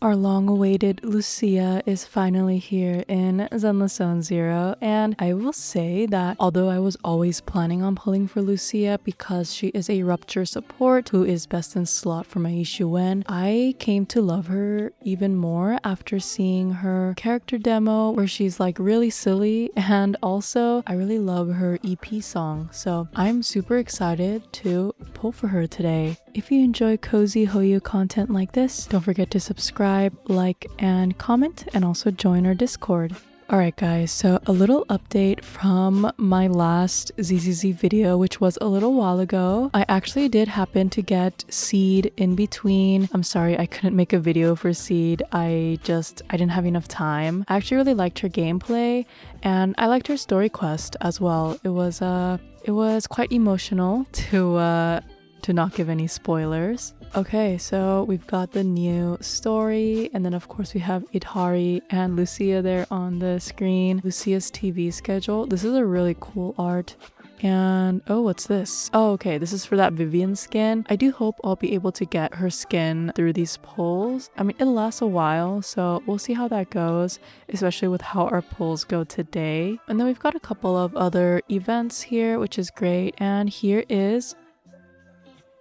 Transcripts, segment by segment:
Our long-awaited Lucia is finally here in zenlesszonezero, and I will say that although I was always planning on pulling for Lucia because she is a rupture support who is best in slot for my Wen, I came to love her even more after seeing her character demo where she's like really silly, and also I really love her EP song, so I'm super excited to pull for her today. If you enjoy cozy Hoyu content like this, don't forget to subscribe, like, and comment, and also join our Discord. Alright guys, so a little update from my last ZZZ video, which was a little while ago. I actually did happen to get Seed in between. I'm sorry I couldn't make a video for Seed. I didn't have enough time. I actually really liked her gameplay, and I liked her story quest as well. It was quite emotional to not give any spoilers. Okay, so we've got the new story, and then of course we have Itari and Lucia there on the screen. Lucia's TV schedule. This is a really cool art. And oh, what's this? Oh, okay, this is for that Vivian skin. I do hope I'll be able to get her skin through these pulls. I mean, it'll last a while, so we'll see how that goes, especially with how our pulls go today. And then we've got a couple of other events here, which is great. And here is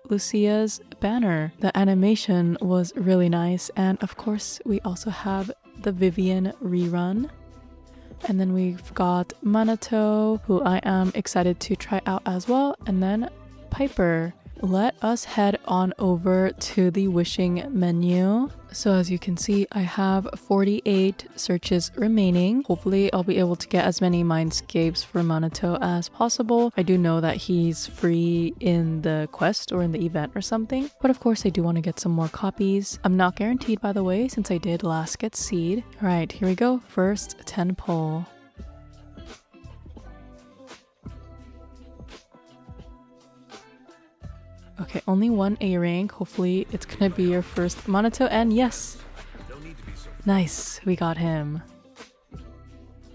Lucia's banner. The animation was really nice, and of course we also have the Vivian rerun. And then we've got Manato, who I am excited to try out as well, and then Piper. Let us head on over to the wishing menu. So as you can see, I have 48 searches remaining. Hopefully I'll be able to get as many mindscapes for Manato as possible. I do know that he's free in the quest or in the event or something, but of course I do want to get some more copies. I'm not guaranteed, by the way, since I did last get Seed. All right, here we go. First 10 pull. Okay, only one A rank. Hopefully it's gonna be your first Manato, and yes! Nice, we got him.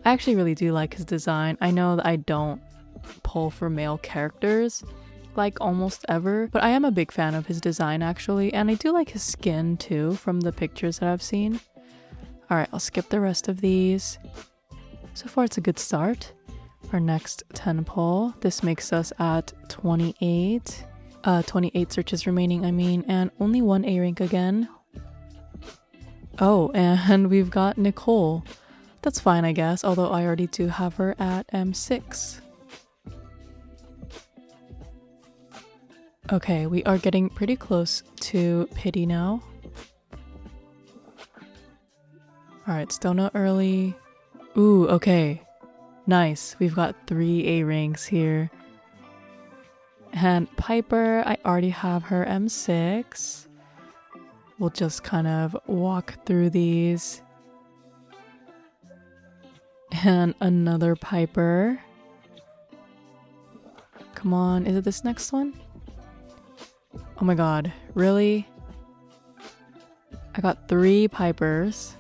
I actually really do like his design. I know that I don't pull for male characters like almost ever, but I am a big fan of his design actually, and I do like his skin too from the pictures that I've seen. Alright, I'll skip the rest of these. So far it's a good start. Our next 10 pull. This makes us at 28. 28 searches remaining, I mean, and only one A rank again. Oh, and we've got Nicole. That's fine, I guess, although I already do have her at M6. Okay, we are getting pretty close to Pity now. Alright, still not early. Ooh, okay. Nice, we've got 3 A ranks here. And Piper, I already have her M6. We'll just kind of walk through these. And another Piper. Come on, is it this next one? Oh my god, really? I got 3 Pipers.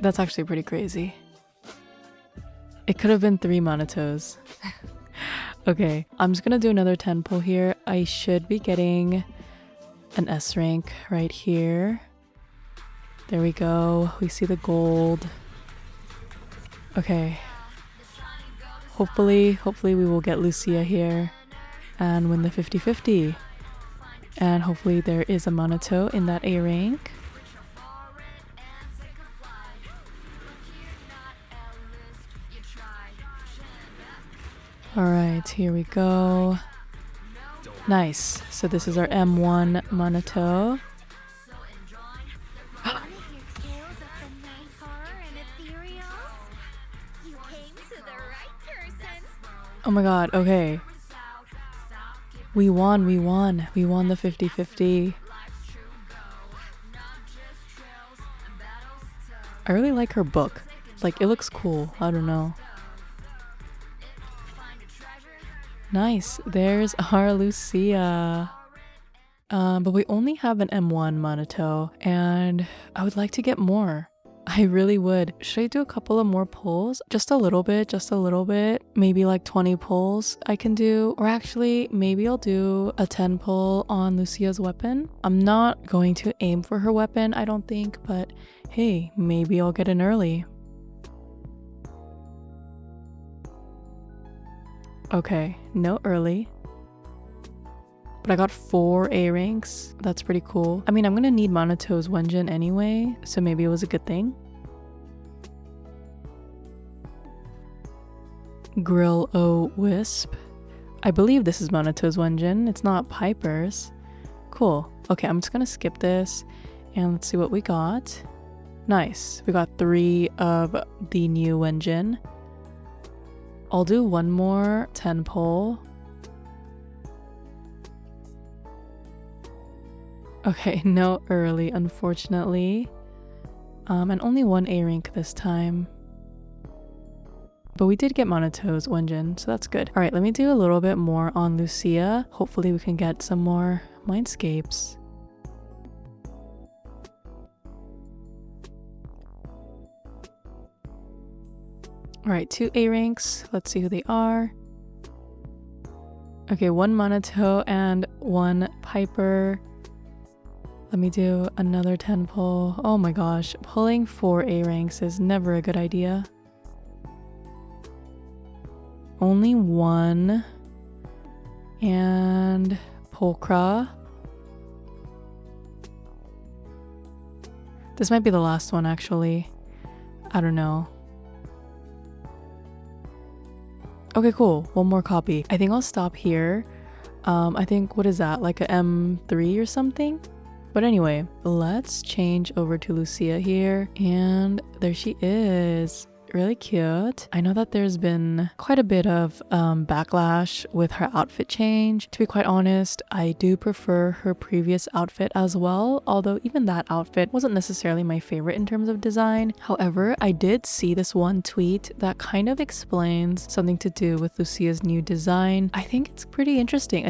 That's actually pretty crazy. It could have been 3 Manatos. Okay, I'm just gonna do another 10 pull here. I should be getting an S rank right here. There we go. We see the gold. Okay. Hopefully we will get Lucia here and win the 50-50. And hopefully there is a Manato in that A rank. Alright, here we go. Nice. So this is our M1 Manato. Oh my god, okay. We won the 50-50. I really like her book. Like, it looks cool. I don't know. Nice, there's our Lucia. But we only have an M1 Manato, and I would like to get more. I really would. Should I do a couple of more pulls? Just a little bit, just a little bit. Maybe like 20 pulls I can do. Or actually, maybe I'll do a 10 pull on Lucia's weapon. I'm not going to aim for her weapon, I don't think, but hey, maybe I'll get in early. Okay, no early. But I got 4 A ranks. That's pretty cool. I mean, I'm gonna need Manato's Wenjin anyway, so maybe it was a good thing. Grill O Wisp. I believe this is Manato's Wenjin. It's not Piper's. Cool. Okay, I'm just gonna skip this and let's see what we got. Nice. We got 3 of the new Wenjin. I'll do one more 10 pull. Okay, no early, unfortunately. And only 1 A rank this time. But we did get Manato's Wenjin, so that's good. All right, let me do a little bit more on Lucia. Hopefully we can get some more Mindscapes. All right, 2 A ranks. Let's see who they are. Okay, 1 Manato and 1 Piper. Let me do another 10 pull. Oh my gosh, pulling 4 A ranks is never a good idea. Only 1. And Pulchra. This might be the last one actually. I don't know. Okay, cool. 1 more copy. I think I'll stop here. I think, what is that? Like a M3 or something? But anyway, let's change over to Lucia here. And there she is. Really cute. I know that there's been quite a bit of backlash with her outfit change. To be quite honest, I do prefer her previous outfit as well, although even that outfit wasn't necessarily my favorite in terms of design. However, I did see this one tweet that kind of explains something to do with Lucia's new design. I think it's pretty interesting.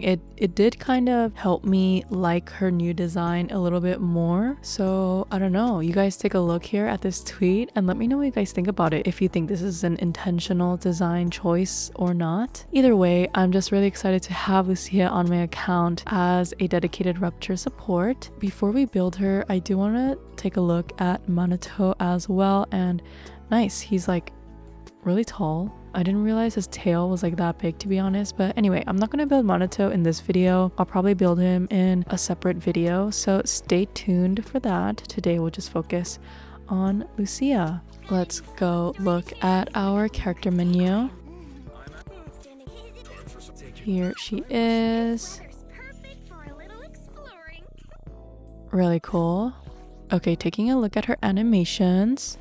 It did kind of help me like her new design a little bit more. So I don't know. You guys take a look here at this tweet and let me know what you guys think about it, if you think this is an intentional design choice or not. Either way, I'm just really excited to have Lucia on my account as a dedicated Rupture support. Before we build her, I do want to take a look at Manato as well, and nice, he's like really tall. I didn't realize his tail was like that big, to be honest. But anyway, I'm not going to build Manato in this video. I'll probably build him in a separate video, so stay tuned for that. Today we'll just focus on Lucia. Let's go look at our character menu. Here she is. Really cool. Okay, taking a look at her animations.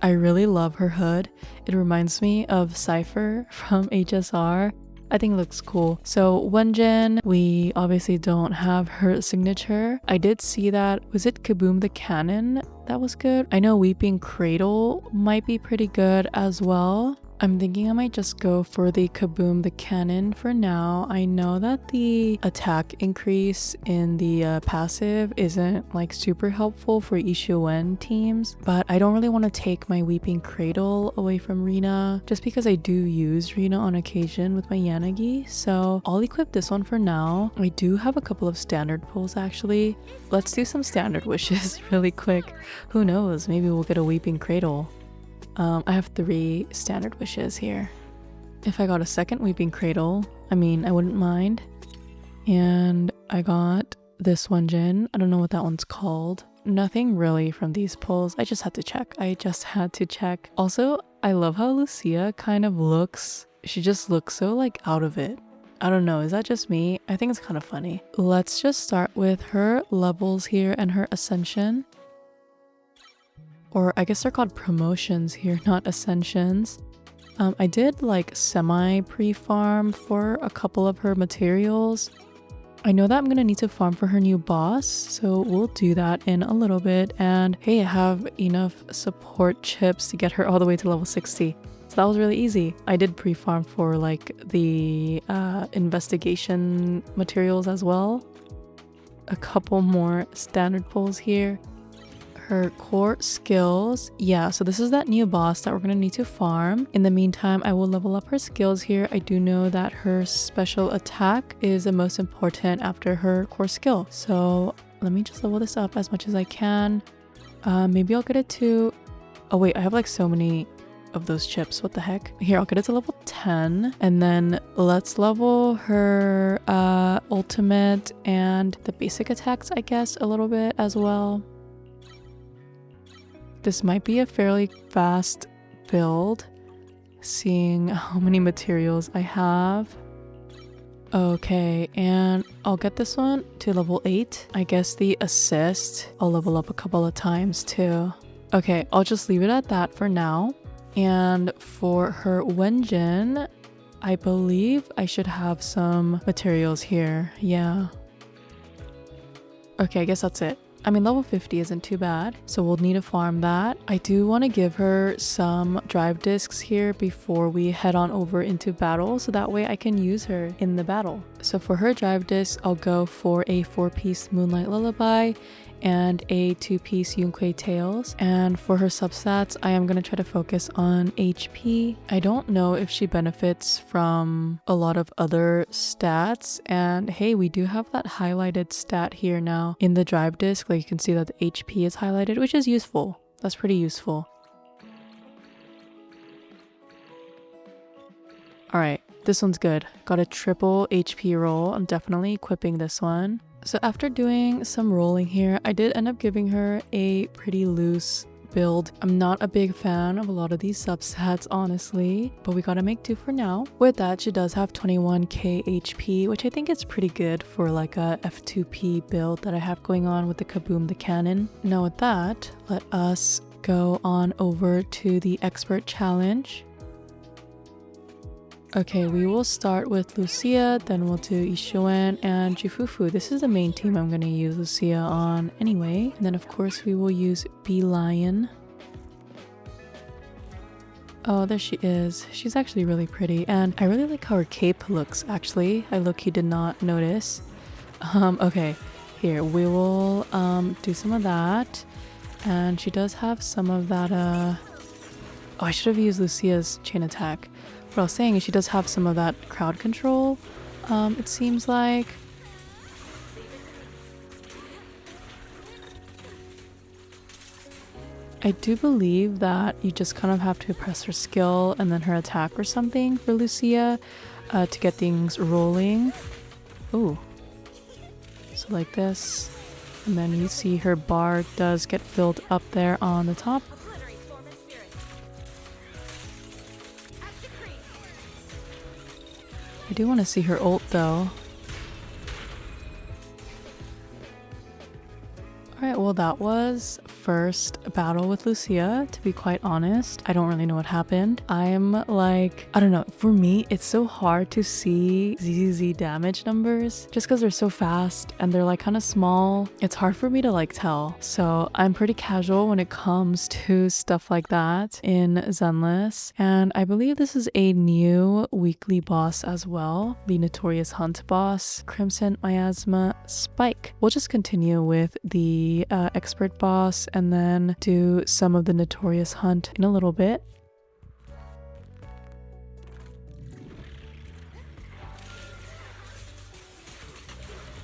I really love her hood. It reminds me of Cypher from HSR. I think it looks cool. So Wenjin, we obviously don't have her signature. I did see that. Was it Kaboom the Cannon? That was good. I know Weeping Cradle might be pretty good as well. I'm thinking I might just go for the Kaboom the Cannon for now. I know that the attack increase in the passive isn't like super helpful for Ishiwen teams, but I don't really want to take my Weeping Cradle away from Rina just because I do use Rina on occasion with my Yanagi, so I'll equip this one for now. I do have a couple of standard pulls actually. Let's do some standard wishes really quick. Who knows, maybe we'll get a Weeping Cradle. I have 3 standard wishes here. If I got a second Weeping Cradle, I mean, I wouldn't mind. And I got this one, Jin. I don't know what that one's called. Nothing really from these pulls. I just had to check. Also, I love how Lucia kind of looks. She just looks so like out of it. I don't know, is that just me? I think it's kind of funny. Let's just start with her levels here and her ascension. Or I guess they're called promotions here, not ascensions. I did like semi pre-farm for a couple of her materials. I know that I'm gonna need to farm for her new boss, so we'll do that in a little bit. And hey, I have enough support chips to get her all the way to level 60. So that was really easy. I did pre-farm for like the investigation materials as well. A couple more standard pulls here. her core skills. Yeah, so this is that new boss that we're gonna need to farm. In the meantime, I will level up her skills here. I do know that her special attack is the most important after her core skill. So let me just level this up as much as I can. Maybe I'll get it to... Oh wait, I have like so many of those chips. What the heck? Here, I'll get it to level 10. And then let's level her ultimate and the basic attacks, I guess, a little bit as well. This might be a fairly fast build, seeing how many materials I have. Okay, and I'll get this one to level 8. I guess the assist, I'll level up a couple of times too. Okay, I'll just leave it at that for now. And for her Wenjin, I believe I should have some materials here. Yeah. Okay, I guess that's it. I mean, level 50 isn't too bad, so we'll need to farm that. I do want to give her some drive discs here before we head on over into battle, so that way I can use her in the battle. So for her drive disc, I'll go for a 4-piece Moonlight Lullaby and a 2-piece Yunquei Tales. And for her substats, I am going to try to focus on HP. I don't know if she benefits from a lot of other stats. And hey, we do have that highlighted stat here now in the drive disk. Like you can see that the HP is highlighted, which is useful. That's pretty useful. All right, this one's good. Got a triple HP roll. I'm definitely equipping this one. So after doing some rolling here, I did end up giving her a pretty loose build. I'm not a big fan of a lot of these substats, honestly, but we gotta make do for now. With that, she does have 21k HP, which I think is pretty good for like a F2P build that I have going on with the Kaboom the Cannon. Now with that, let us go on over to the expert challenge. Okay, we will start with Lucia, then we'll do Ishuan and Jifufu. This is the main team I'm going to use Lucia on anyway. And then of course we will use Bee Lion. Oh, there she is. She's actually really pretty, and I really like how her cape looks, actually. I low-key did not notice. Okay, here, we will do some of that. And she does have some of that, Oh, I should have used Lucia's chain attack. What I was saying is she does have some of that crowd control, it seems like. I do believe that you just kind of have to press her skill and then her attack or something for Lucia to get things rolling. Ooh. So like this. And then you see her bar does get filled up there on the top. I do want to see her ult though. Alright, well that was first battle with Lucia, to be quite honest. I don't really know what happened. I'm like, I don't know, for me it's so hard to see ZZZ damage numbers just because they're so fast and they're like kind of small. It's hard for me to like tell. So I'm pretty casual when it comes to stuff like that in Zenless. And I believe this is a new weekly boss as well, the Notorious Hunt boss, Crimson Miasma Spike. We'll just continue with the expert boss and then do some of the Notorious Hunt in a little bit.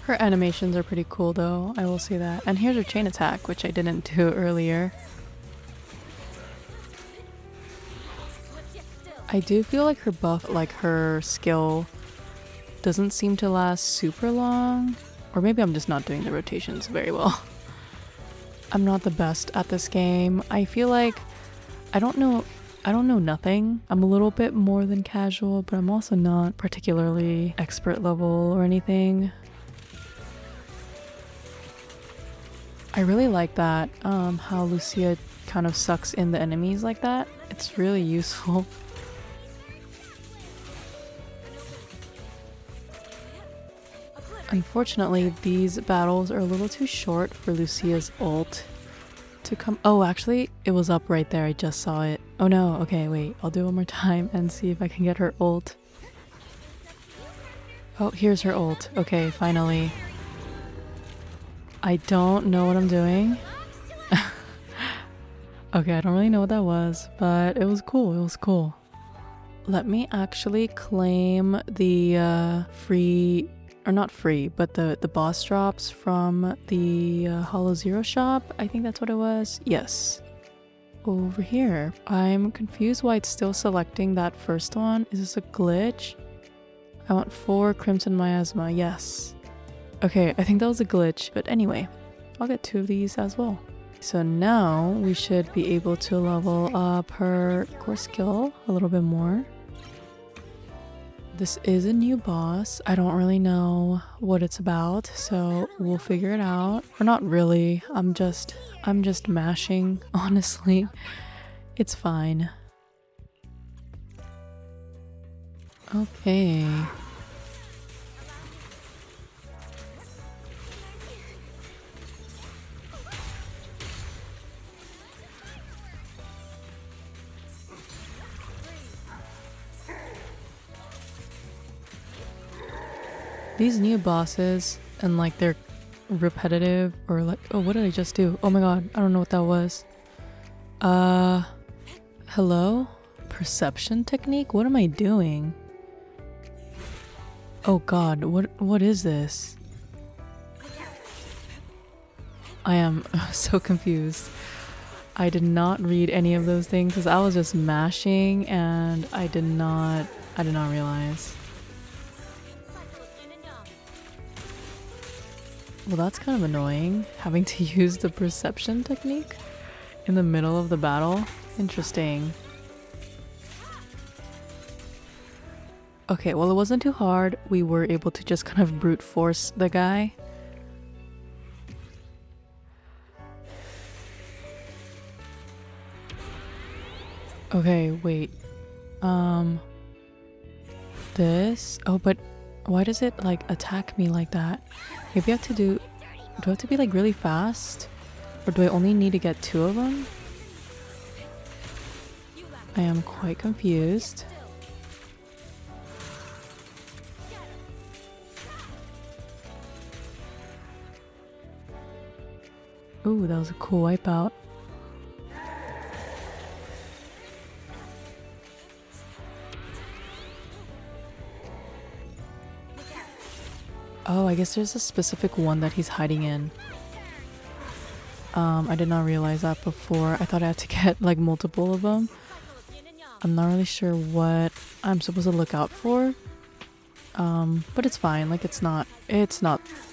Her animations are pretty cool though, I will say that. And here's her chain attack, which I didn't do earlier. I do feel like her buff, like her skill, doesn't seem to last super long. Or maybe I'm just not doing the rotations very well. I'm not the best at this game. I feel like I don't know nothing. I'm a little bit more than casual, but I'm also not particularly expert level or anything. I really like that, how Lucia kind of sucks in the enemies like that. It's really useful. Unfortunately, these battles are a little too short for Lucia's ult to come. Oh, actually, it was up right there. I just saw it. Oh no, okay, wait. I'll do it one more time and see if I can get her ult. Oh, here's her ult. Okay, finally. I don't know what I'm doing. Okay, I don't really know what that was, but it was cool. It was cool. Let me actually claim the free, or not free, but the boss drops from the Hollow Zero shop. I think that's what it was. Yes. Over here. I'm confused why it's still selecting that first one. Is this a glitch? I want 4 Crimson Miasma. Yes. Okay, I think that was a glitch. But anyway, I'll get 2 of these as well. So now we should be able to level up her core skill a little bit more. This is a new boss. I don't really know what it's about, so we'll figure it out. Or not really. I'm just mashing, honestly. It's fine. Okay. These new bosses, and like they're repetitive, or like, oh, what did I just do? Oh my god, I don't know what that was. Hello? Perception technique? What am I doing? Oh god, what is this? I am so confused. I did not read any of those things because I was just mashing and I did not realize. Well, that's kind of annoying, having to use the perception technique in the middle of the battle. Interesting. Okay, well, it wasn't too hard. We were able to just kind of brute force the guy. Okay, wait. This? Oh, but why does it like attack me like that? Maybe I have to do I have to be like really fast? Or do I only need to get 2 of them? I am quite confused. Ooh, that was a cool wipeout. Oh, I guess there's a specific one that he's hiding in. I did not realize that before. I thought I had to get like multiple of them. I'm not really sure what I'm supposed to look out for. But it's fine. Like it's not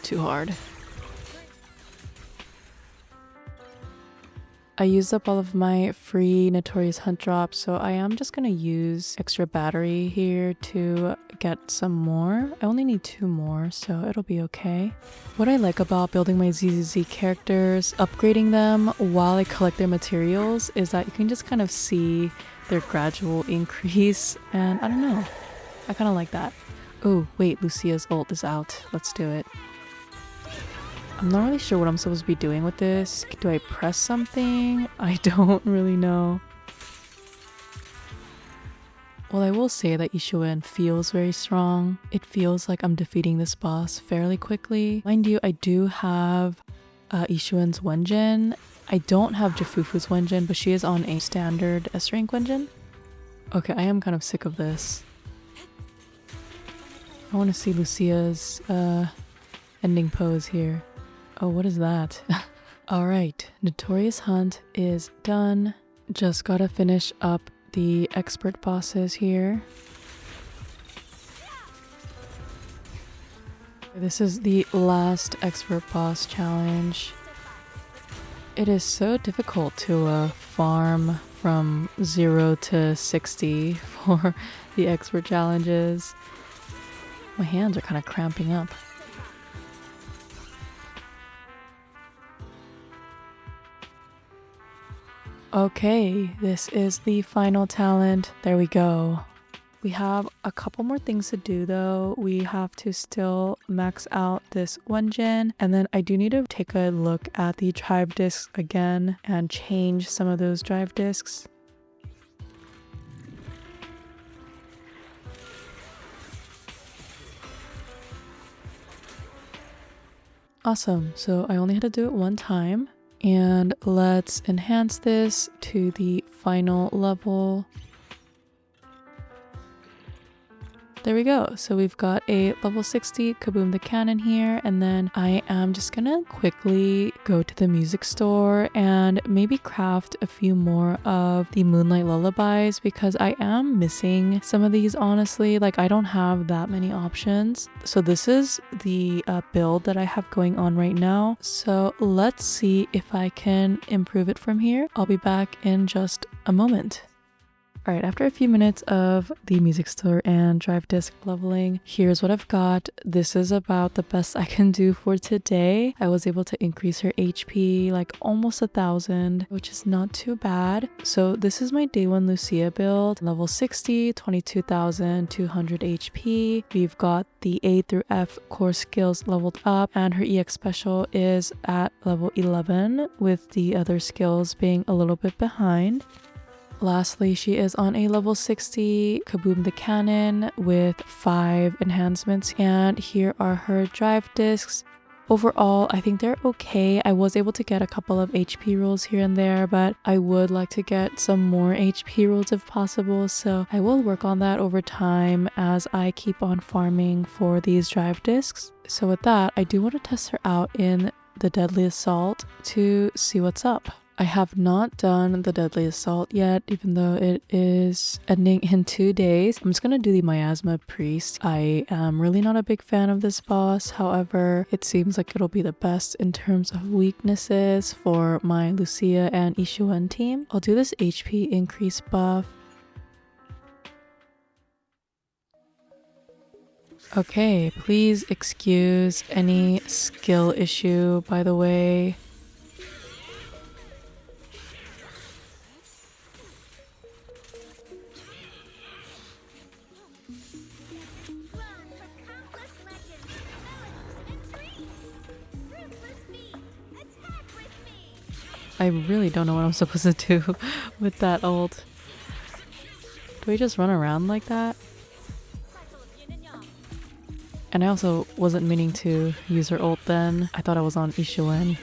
too hard. I used up all of my free Notorious Hunt drops, so I am just gonna use extra battery here to get some more. I only need 2 more, so it'll be okay. What I like about building my ZZZ characters, upgrading them while I collect their materials, is that you can just kind of see their gradual increase, and I don't know. I kind of like that. Oh, wait, Lucia's ult is out. Let's do it. I'm not really sure what I'm supposed to be doing with this. Do I press something? I don't really know. Well, I will say that Yishuan feels very strong. It feels like I'm defeating this boss fairly quickly. Mind you, I do have Yishuan's Wenjin. I don't have Jafufu's Wenjin, but she is on a standard S-rank Wenjin. Okay, I am kind of sick of this. I want to see Lucia's ending pose here. Oh, what is that? Alright, Notorious Hunt is done. Just gotta finish up the expert bosses here. This is the last expert boss challenge. It is so difficult to farm from 0 to 60 for the expert challenges. My hands are kind of cramping up. Okay, this is the final talent. There we go. We have a couple more things to do though. We have to still max out this Wenjin, and then I do need to take a look at the drive disks again and change some of those drive disks. Awesome, so I only had to do it one time. And let's enhance this to the final level. There we go. So we've got a level 60 Kaboom the Cannon here, and then I am just gonna quickly go to the music store and maybe craft a few more of the Moonlight Lullabies because I am missing some of these, honestly. Like, I don't have that many options. So this is the build that I have going on right now. So let's see if I can improve it from here. I'll be back in just a moment. Alright, after a few minutes of the music store and drive disk leveling, here's what I've got. This is about the best I can do for today. I was able to increase her HP like almost 1,000, which is not too bad. So this is my day one Lucia build, level 60, 22,200 HP. We've got the A through F core skills leveled up, and her EX special is at level 11, with the other skills being a little bit behind. Lastly, she is on a level 60 Kaboom the Cannon with 5 enhancements, and here are her drive disks. Overall, I think they're okay. I was able to get a couple of HP rolls here and there, but I would like to get some more HP rolls if possible, so I will work on that over time as I keep on farming for these drive disks. So with that, I do want to test her out in the Deadly Assault to see what's up. I have not done the Deadly Assault yet, even though it is ending in 2 days. I'm just gonna do the Miasma Priest. I am really not a big fan of this boss. However, it seems like it'll be the best in terms of weaknesses for my Lucia and Ishuan team. I'll do this HP increase buff. Okay, please excuse any skill issue, by the way. I really don't know what I'm supposed to do with that ult. Do we just run around like that? And I also wasn't meaning to use her ult then. I thought I was on Ishuan.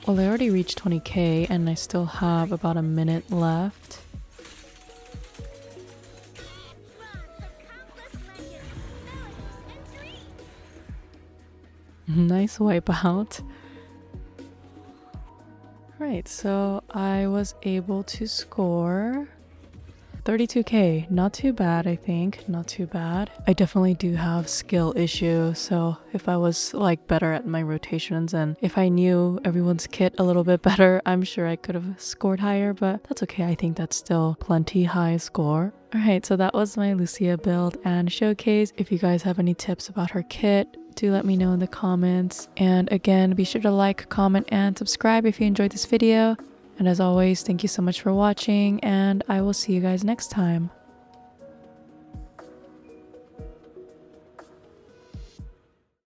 Well, I already reached 20k and I still have about a minute left. Nice wipeout. Right, so I was able to score 32k. Not too bad, I think. Not too bad. I definitely do have skill issue, so if I was like better at my rotations and if I knew everyone's kit a little bit better, I'm sure I could have scored higher, but that's okay. I think that's still plenty high score. Alright, so that was my Lucia build and showcase. If you guys have any tips about her kit, do let me know in the comments. And again, be sure to like, comment, and subscribe if you enjoyed this video. And as always, thank you so much for watching, and I will see you guys next time.